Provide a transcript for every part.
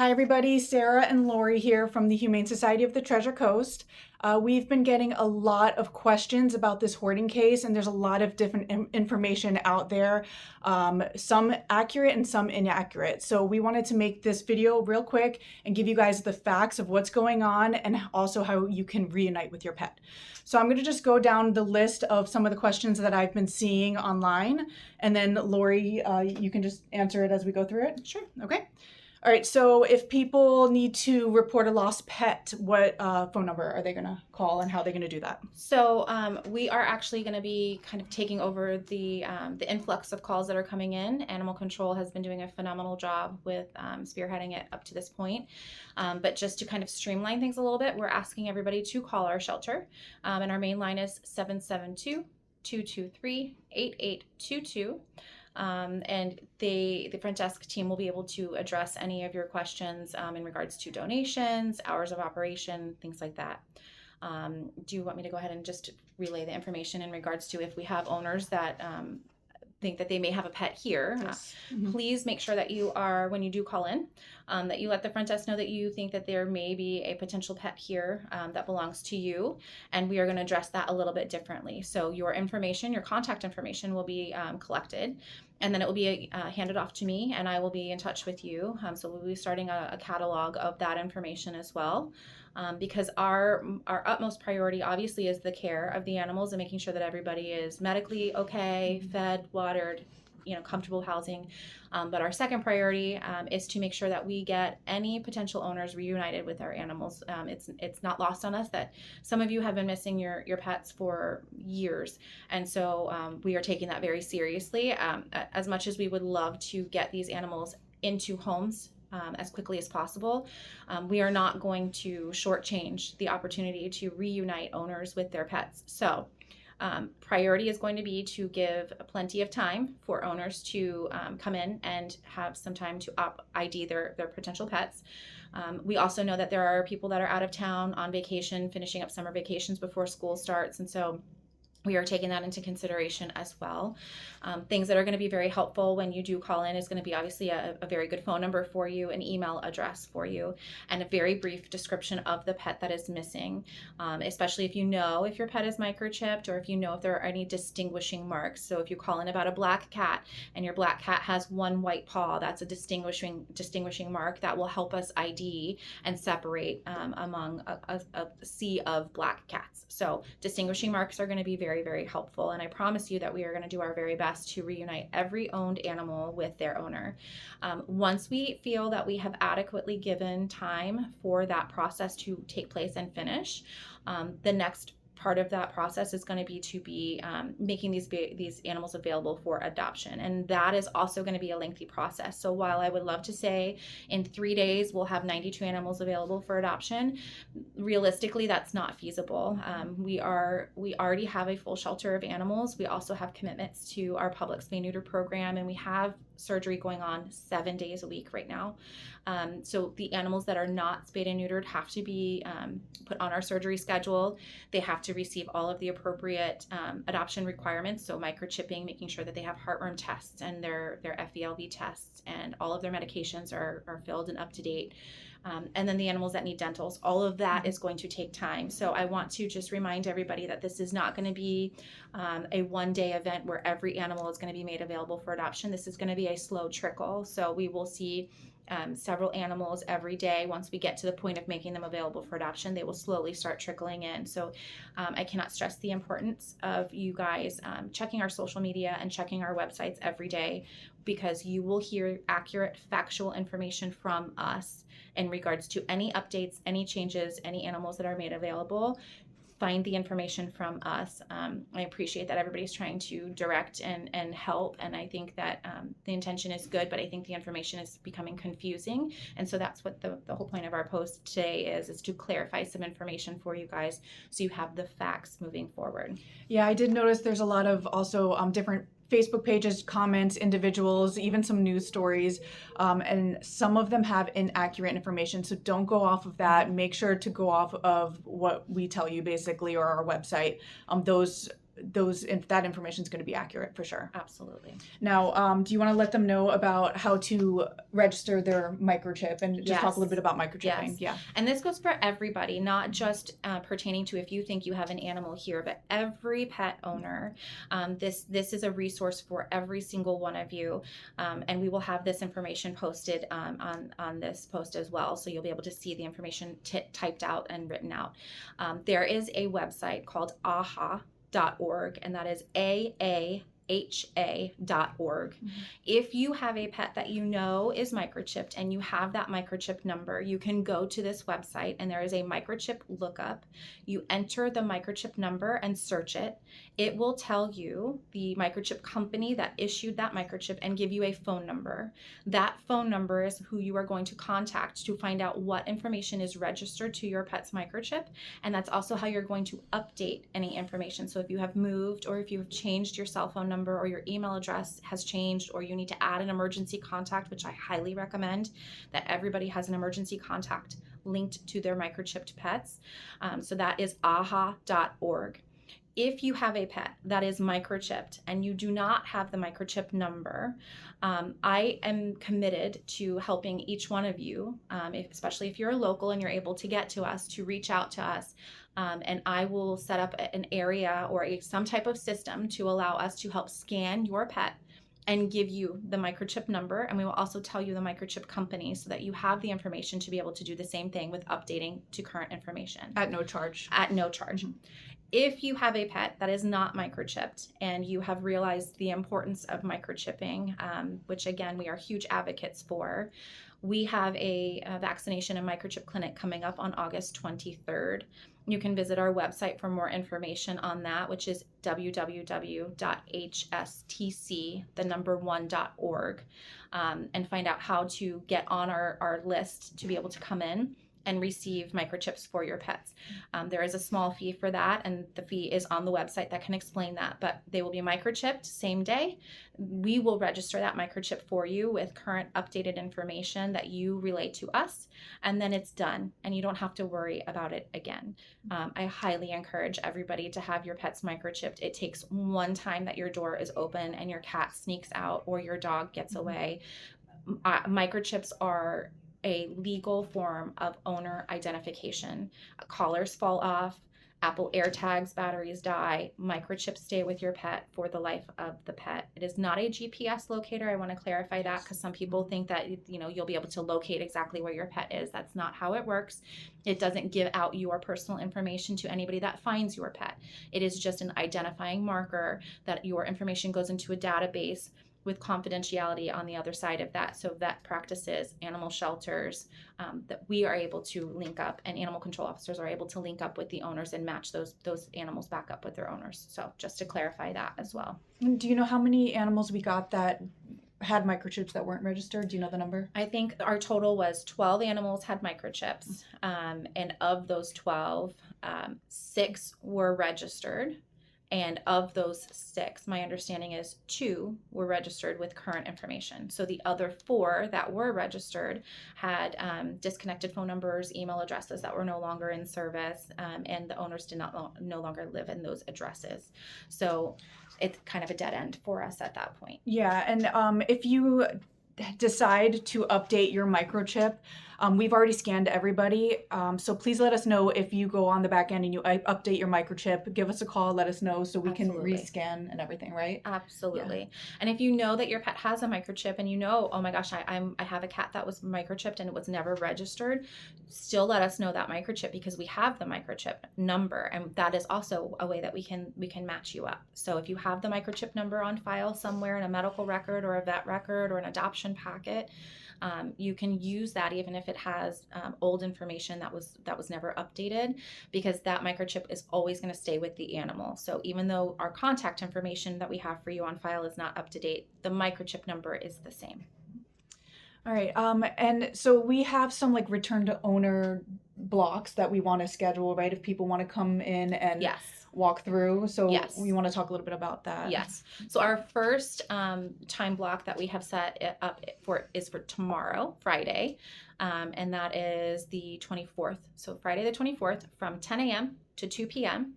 Hi everybody, Sarah and Lori here from the Humane Society of the Treasure Coast. We've been getting a lot of questions about this hoarding case, and there's a lot of different information out there, some accurate and some inaccurate. So we wanted to make this video real quick and give you guys the facts of what's going on and also how you can reunite with your pet. So I'm going to just go down the list of some of the questions that I've been seeing online, and then Lori, you can just answer it as we go through it. Sure. Okay. All right, so if people need to report a lost pet, what phone number are they going to call and how are they going to do that? So we are actually going to be kind of taking over the influx of calls that are coming in. Animal control has been doing a phenomenal job with spearheading it up to this point. But just to kind of streamline things a little bit, we're asking everybody to call our shelter. And our main line is 772-223-8822. And the front desk team will be able to address any of your questions in regards to donations, hours of operation, things like that. Do you want me to go ahead and just relay the information in regards to if we have owners that think that they may have a pet here? Yes. Please make sure that you are, when you do call in, that you let the front desk know that you think that there may be a potential pet here that belongs to you, and we are going to address that a little bit differently. So your information, your contact information will be collected, and then it will be handed off to me, and I will be in touch with you. So we'll be starting a catalog of that information as well. Because our utmost priority obviously is the care of the animals and making sure that everybody is medically okay, fed, watered, comfortable housing. But our second priority is to make sure that we get any potential owners reunited with our animals. It's not lost on us that some of you have been missing your pets for years. And so we are taking that very seriously. As much as we would love to get these animals into homes as quickly as possible, we are not going to shortchange the opportunity to reunite owners with their pets. So priority is going to be to give plenty of time for owners to come in and have some time to ID their potential pets. We also know that there are people that are out of town on vacation, finishing up summer vacations before school starts, and so we are taking that into consideration as well. Things that are going to be very helpful when you do call in is going to be obviously a very good phone number for you, an email address for you, and a very brief description of the pet that is missing, especially if you know if your pet is microchipped or if you know if there are any distinguishing marks. So if you call in about a black cat and your black cat has one white paw, that's a distinguishing mark that will help us ID and separate among a sea of black cats. So distinguishing marks are going to be very, very helpful, and I promise you that we are going to do our very best to reunite every owned animal with their owner. Once we feel that we have adequately given time for that process to take place and finish, the next part of that process is going to be making these animals available for adoption, and that is also going to be a lengthy process. So while I would love to say in 3 days we'll have 92 animals available for adoption, realistically that's not feasible. We already have a full shelter of animals. We also have commitments to our public spay neuter program, and we have surgery going on 7 days a week right now. So the animals that are not spayed and neutered have to be put on our surgery schedule. They have to receive all of the appropriate adoption requirements, so microchipping, making sure that they have heartworm tests and their FELV tests, and all of their medications are filled and up to date. And then the animals that need dentals, all of that is going to take time. So I want to just remind everybody that this is not going to be a one-day event where every animal is going to be made available for adoption. This is going to be a slow trickle. So we will see several animals every day. Once we get to the point of making them available for adoption, they will slowly start trickling in. So I cannot stress the importance of you guys checking our social media and checking our websites every day, because you will hear accurate, factual information from us in regards to any updates, any changes, any animals that are made available. Find the information from us. I appreciate that everybody's trying to direct and help, and I think that the intention is good, but I think the information is becoming confusing, and so that's what the whole point of our post today is to clarify some information for you guys so you have the facts moving forward. Yeah, I did notice there's a lot of also different Facebook pages, comments, individuals, even some news stories, and some of them have inaccurate information. So don't go off of that. Make sure to go off of what we tell you basically, or our website. Those if that information is going to be accurate for sure. Absolutely. Now, do you want to let them know about how to register their microchip and just talk a little bit about microchipping? Yes. Yeah. And this goes for everybody, not just pertaining to if you think you have an animal here, but every pet owner. This is a resource for every single one of you, and we will have this information posted on this post as well, so you'll be able to see the information typed out and written out. There is a website called aha.org, and that is AAHA.org. If you have a pet that you know is microchipped and you have that microchip number, you can go to this website and there is a microchip lookup. You enter the microchip number and search it. It will tell you the microchip company that issued that microchip and give you a phone number. That phone number is who you are going to contact to find out what information is registered to your pet's microchip, and that's also how you're going to update any information. So if you have moved, or if you've changed your cell phone number, or your email address has changed, or you need to add an emergency contact, which I highly recommend that everybody has an emergency contact linked to their microchipped pets. So that is aha.org. If you have a pet that is microchipped and you do not have the microchip number, I am committed to helping each one of you, especially if you're a local and you're able to get to us, to reach out to us. And I will set up an area or some type of system to allow us to help scan your pet and give you the microchip number. And we will also tell you the microchip company so that you have the information to be able to do the same thing with updating to current information. At no charge. At no charge. Mm-hmm. If you have a pet that is not microchipped and you have realized the importance of microchipping, which again, we are huge advocates for, we have a vaccination and microchip clinic coming up on August 23rd. You can visit our website for more information on that, which is www.hstc1.org, and find out how to get on our list to be able to come in and receive microchips for your pets. There is a small fee for that, and the fee is on the website that can explain that, but they will be microchipped same day. We will register that microchip for you with current updated information that you relay to us, and then it's done, and you don't have to worry about it again. I highly encourage everybody to have your pets microchipped. It takes one time that your door is open and your cat sneaks out or your dog gets away. Microchips are a legal form of owner identification. Collars fall off, Apple AirTags batteries die, microchips stay with your pet for the life of the pet. It is not a GPS locator. I want to clarify that because some people think that you'll be able to locate exactly where your pet is. That's not how it works. It doesn't give out your personal information to anybody that finds your pet. It is just an identifying marker that your information goes into a database with confidentiality on the other side of that. So vet practices, animal shelters, that we are able to link up, and animal control officers are able to link up with the owners and match those animals back up with their owners. So just to clarify that as well. And do you know how many animals we got that had microchips that weren't registered? Do you know the number? I think our total was 12 animals had microchips, and of those 12, 6 were registered. And of those 6, my understanding is 2 were registered with current information. So the other 4 that were registered had disconnected phone numbers, email addresses that were no longer in service, and the owners did no longer live in those addresses. So it's kind of a dead end for us at that point. Yeah, and if you decide to update your microchip, we've already scanned everybody, so please let us know if you go on the back end and you update your microchip. Give us a call, let us know so we can rescan and everything, right? Absolutely. Yeah. And if you know that your pet has a microchip and oh my gosh, I have a cat that was microchipped and it was never registered, still let us know that microchip, because we have the microchip number, and that is also a way that we can match you up. So if you have the microchip number on file somewhere in a medical record or a vet record or an adoption packet, you can use that even if it has old information that was never updated, because that microchip is always going to stay with the animal. So even though our contact information that we have for you on file is not up to date, the microchip number is the same. All right. And so we have some return to owner blocks that we want to schedule, right? If people want to come in and walk through. So we want to talk a little bit about that. Yes. So our first time block that we have set up is for tomorrow, Friday. And that is the 24th. So Friday the 24th from 10 a.m. to 2 p.m.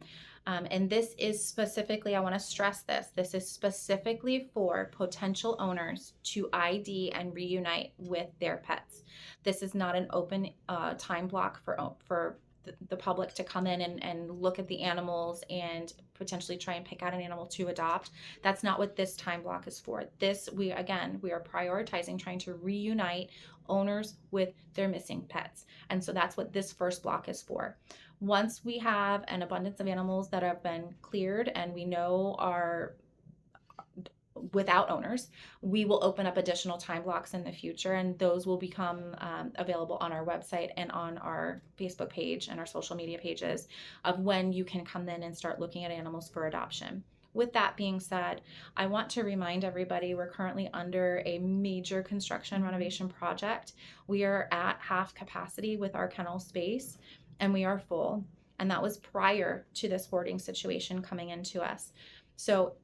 And this is specifically, I want to stress this is specifically for potential owners to ID and reunite with their pets. This is not an open time block for the public to come in and look at the animals and potentially try and pick out an animal to adopt. That's not what this time block is for. We are prioritizing trying to reunite owners with their missing pets. And so that's what this first block is for. Once we have an abundance of animals that have been cleared and we know are without owners, we will open up additional time blocks in the future, and those will become available on our website and on our Facebook page and our social media pages of when you can come in and start looking at animals for adoption. With that being said, I want to remind everybody we're currently under a major construction renovation project. We are at half capacity with our kennel space, and we are full. And that was prior to this hoarding situation coming into us. So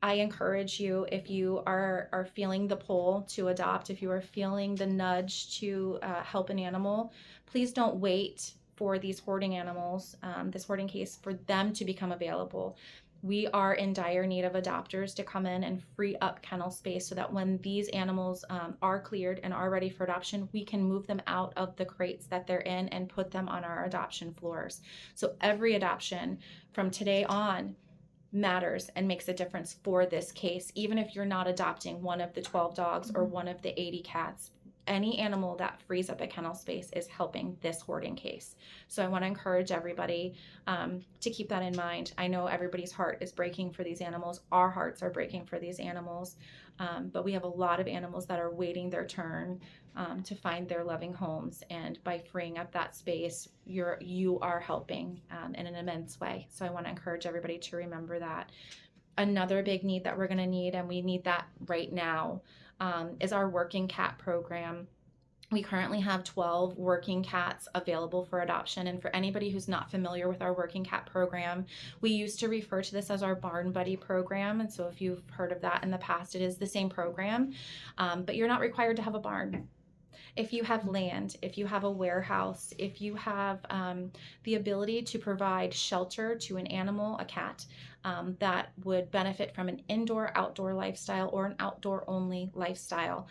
I encourage you, if you are feeling the pull to adopt, if you are feeling the nudge to help an animal, please don't wait for these hoarding animals, this hoarding case, for them to become available. We are in dire need of adopters to come in and free up kennel space so that when these animals are cleared and are ready for adoption, we can move them out of the crates that they're in and put them on our adoption floors. So every adoption from today on matters and makes a difference for this case, even if you're not adopting one of the 12 dogs or one of the 80 cats. Any animal that frees up a kennel space is helping this hoarding case. So I want to encourage everybody to keep that in mind. I know everybody's heart is breaking for these animals. Our hearts are breaking for these animals. But we have a lot of animals that are waiting their turn to find their loving homes. And by freeing up that space, you are helping in an immense way. So I want to encourage everybody to remember that. Another big need that we're going to need, and we need that right now, is our working cat program. We currently have 12 working cats available for adoption. And for anybody who's not familiar with our working cat program, we used to refer to this as our Barn Buddy program. And so if you've heard of that in the past, it is the same program, but you're not required to have a barn. If you have land, if you have a warehouse, if you have the ability to provide shelter to an animal, a cat, that would benefit from an indoor-outdoor lifestyle or an outdoor-only lifestyle.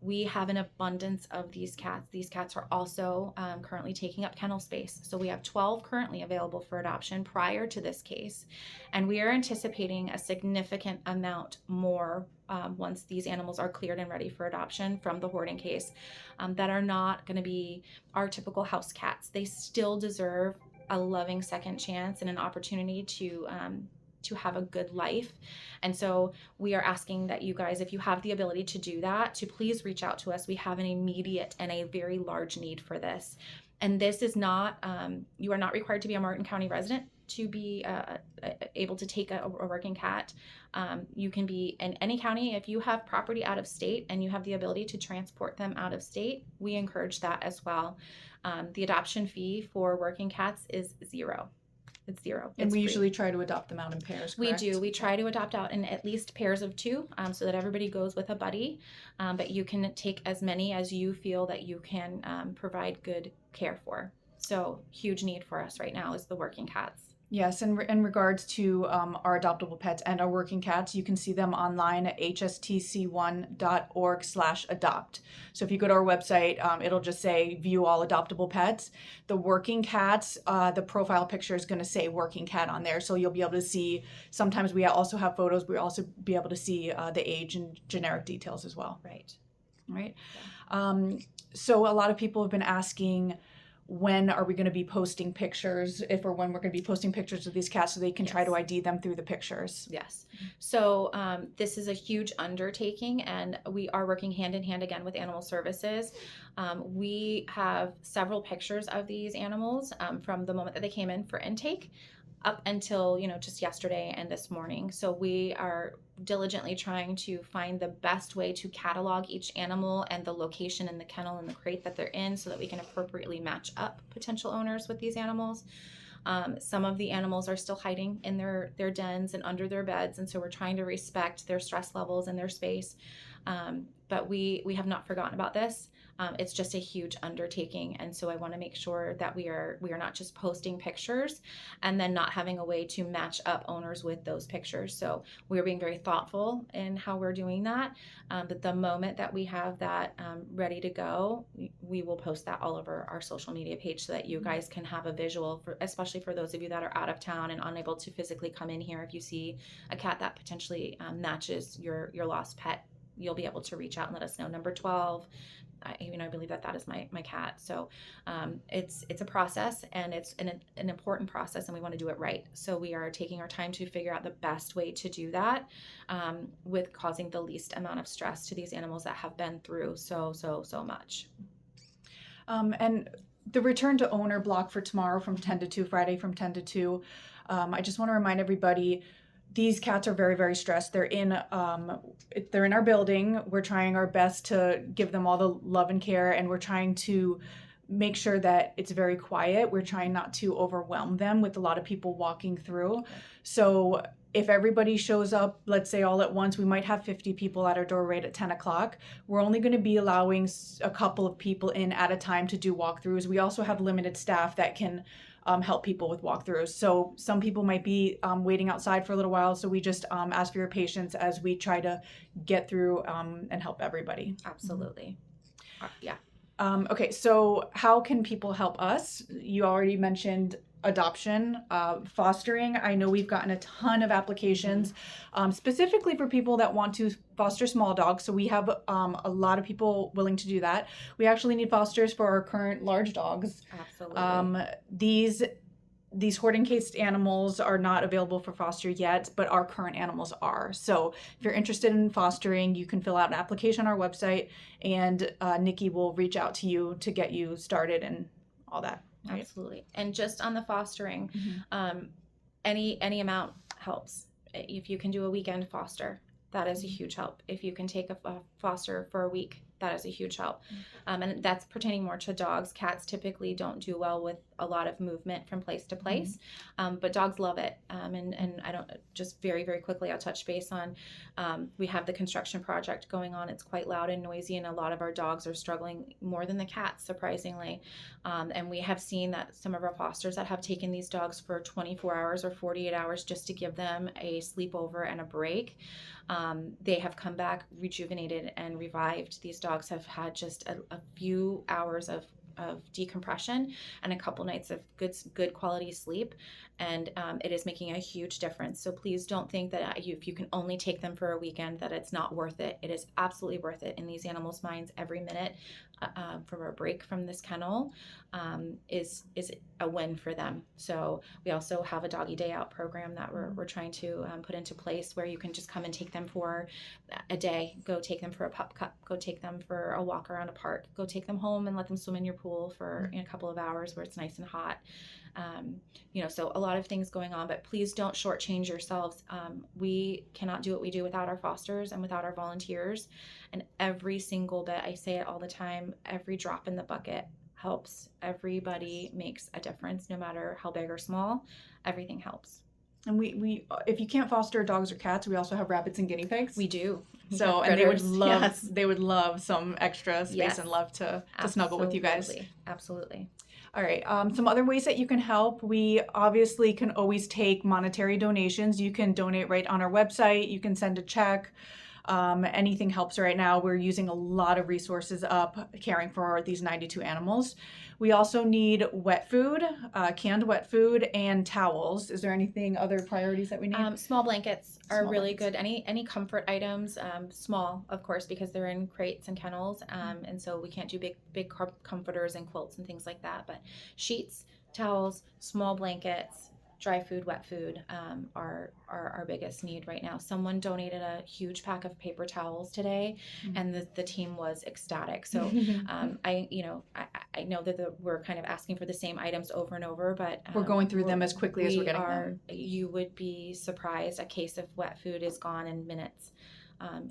We have an abundance of these cats. These cats are also currently taking up kennel space. So we have 12 currently available for adoption prior to this case, and we are anticipating a significant amount more once these animals are cleared and ready for adoption from the hoarding case, that are not going to be our typical house cats. They still deserve a loving second chance and an opportunity to have a good life. And so we are asking that you guys, if you have the ability to do that, to please reach out to us. We have an immediate and a very large need for this. And this is not, you are not required to be a Martin County resident to be able to take a working cat. You can be in any county. If you have property out of state and you have the ability to transport them out of state, we encourage that as well. The adoption fee for working cats is $0. It's $0. And it's we free. usually try to adopt them out in pairs, correct? We do. We try to adopt out in at least pairs of 2, so that everybody goes with a buddy. But you can take as many as you feel that you can provide good care for. So huge need for us right now is the working cats. Yes, and in regards to our adoptable pets and our working cats, you can see them online at hstc1.org/adopt. So if you go to our website, it'll just say view all adoptable pets. The working cats, the profile picture is going to say working cat on there. So you'll be able to see, sometimes we also have photos, we'll also be able to see the age and generic details as well. Right. Right. Yeah. So a lot of people have been asking, when are we going to be posting pictures, if or when we're going to be posting pictures of these cats so they can try to ID them through the pictures? Yes. So this is a huge undertaking, and we are working hand in hand again with Animal Services. We have several pictures of these animals from the moment that they came in for intake up until, just yesterday and this morning. So we are diligently trying to find the best way to catalog each animal and the location in the kennel and the crate that they're in so that we can appropriately match up potential owners with these animals. Some of the animals are still hiding in their dens and under their beds, and so we're trying to respect their stress levels and their space. But we have not forgotten about this. It's just a huge undertaking, and so I want to make sure that we are not just posting pictures and then not having a way to match up owners with those pictures. So we're being very thoughtful in how we're doing that. But the moment that we have that ready to go, we will post that all over our social media page so that you guys can have a visual, for, especially for those of you that are out of town and unable to physically come in here. If you see a cat that potentially matches your lost pet, you'll be able to reach out and let us know. Number 12, I believe that is my cat. So it's a process, and it's an important process, and we want to do it right. So we are taking our time to figure out the best way to do that with causing the least amount of stress to these animals that have been through so much. And the return to owner block for tomorrow from 10 to 2, Friday from 10 to 2. I just want to remind everybody, these cats are very, very stressed. They're in our building. We're trying our best to give them all the love and care, and we're trying to make sure that it's very quiet. We're trying not to overwhelm them with a lot of people walking through. Okay. So if everybody shows up, let's say all at once, we might have 50 people at our door right at 10 o'clock. We're only going to be allowing a couple of people in at a time to do walkthroughs. We also have limited staff that can help people with walkthroughs. So some people might be waiting outside for a little while. So we just ask for your patience as we try to get through and help everybody. Absolutely. Yeah. Okay, so how can people help us? You already mentioned adoption, fostering. I know we've gotten a ton of applications, specifically for people that want to foster small dogs. So we have a lot of people willing to do that. We actually need fosters for our current large dogs. Absolutely. These hoarding cased animals are not available for foster yet, but our current animals are. So if you're interested in fostering, you can fill out an application on our website, and Nikki will reach out to you to get you started and all that. Right? Absolutely. And just on the fostering, any amount helps. If you can do a weekend foster, that is a huge help. If you can take a foster for a week, that is a huge help. And that's pertaining more to dogs. Cats typically don't do well with a lot of movement from place to place, but dogs love it. And I don't, just very, very quickly, I'll touch base on, we have the construction project going on. It's quite loud and noisy, and a lot of our dogs are struggling more than the cats, surprisingly. And we have seen that some of our fosters that have taken these dogs for 24 hours or 48 hours just to give them a sleepover and a break, they have come back rejuvenated and revived. These dogs have had just a few hours of decompression and a couple nights of good quality sleep, and it is making a huge difference. So please don't think that if you can only take them for a weekend, that it's not worth it. It is absolutely worth it in these animals' minds. Every minute from a break from this kennel is a win for them. So we also have a doggy day out program that we're trying to put into place, where you can just come and take them for a day. Go take them for a pup cup. Go take them for a walk around a park. Go take them home and let them swim in your pool for a couple of hours where it's nice and hot. So a lot of things going on, but please don't shortchange yourselves. We cannot do what we do without our fosters and without our volunteers. And every single bit, I say it all the time, every drop in the bucket helps. Everybody makes a difference, no matter how big or small. Everything helps. And we if you can't foster dogs or cats, we also have rabbits and guinea pigs. We do. So, and they would love some extra space and love to snuggle with you guys. Absolutely. All right. Some other ways that you can help. We obviously can always take monetary donations. You can donate right on our website. You can send a check. Anything helps right now. We're using a lot of resources up caring for these 92 animals. We also need wet food, canned wet food, and towels. Is there anything other priorities that we need? Small blankets are really good. Any comfort items, small, of course, because they're in crates and kennels, and so we can't do big comforters and quilts and things like that. But sheets, towels, small blankets, dry food, wet food are our biggest need right now. Someone donated a huge pack of paper towels today, and the team was ecstatic. So I know that we're kind of asking for the same items over and over, but we're going through them as quickly as we're getting them. You would be surprised. A case of wet food is gone in minutes.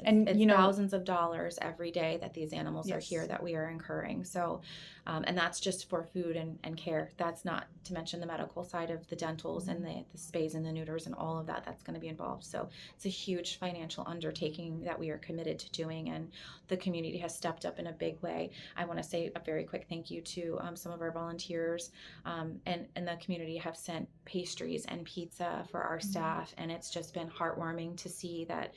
And, it's you know, thousands of dollars every day that these animals are Yes. here that we are incurring. So, and that's just for food and care. That's not to mention the medical side of the dentals and the spays and the neuters and all of that that's going to be involved. So it's a huge financial undertaking that we are committed to doing, and the community has stepped up in a big way. I want to say a very quick thank you to some of our volunteers, and the community have sent pastries and pizza for our staff, and it's just been heartwarming to see that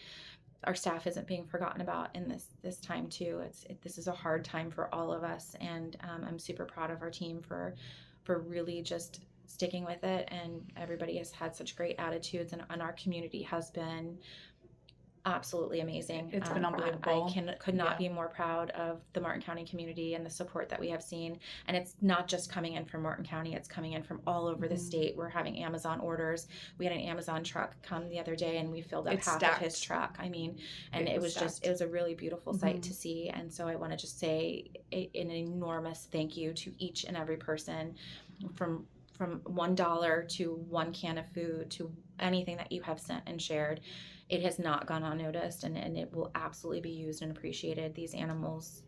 our staff isn't being forgotten about in this time too. This is a hard time for all of us, and I'm super proud of our team for really just sticking with it. And everybody has had such great attitudes, and our community has been absolutely amazing. It's been unbelievable. I could not Yeah. be more proud of the Martin County community and the support that we have seen. And it's not just coming in from Martin County, it's coming in from all over the state. We're having Amazon orders. We had an Amazon truck come the other day and we filled up It's half stacked. of his truck. I mean, and it was stacked. it was a really beautiful sight to see. And so I want to just say an enormous thank you to each and every person, from $1 to one can of food to anything that you have sent and shared. It has not gone unnoticed, and it will absolutely be used and appreciated. These animals,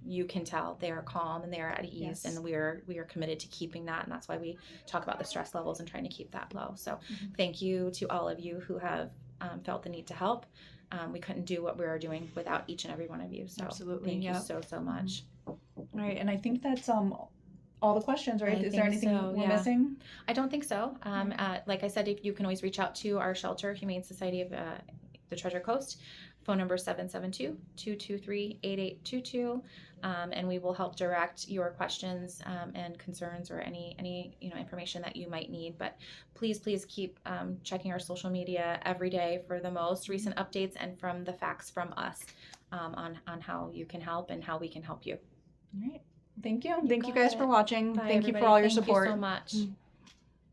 you can tell they are calm and they are at ease, Yes. and we are committed to keeping that, and that's why we talk about the stress levels and trying to keep that low. So thank you to all of you who have felt the need to help. We couldn't do what we are doing without each and every one of you. So Absolutely, thank yeah. you so much. All right, and I think that's all the questions, right? Is there think anything so, we're yeah. missing? I don't think so. Like I said, if you can always reach out to our shelter, Humane Society of the Treasure Coast. Phone number 772-223-8822, and we will help direct your questions and concerns, or any information that you might need. But please keep checking our social media every day for the most recent updates and from the facts from us on how you can help and how we can help you. All right. Thank you. You Thank you got guys it. for watching. Bye, Thank you for everybody. all your Thank support. you so much.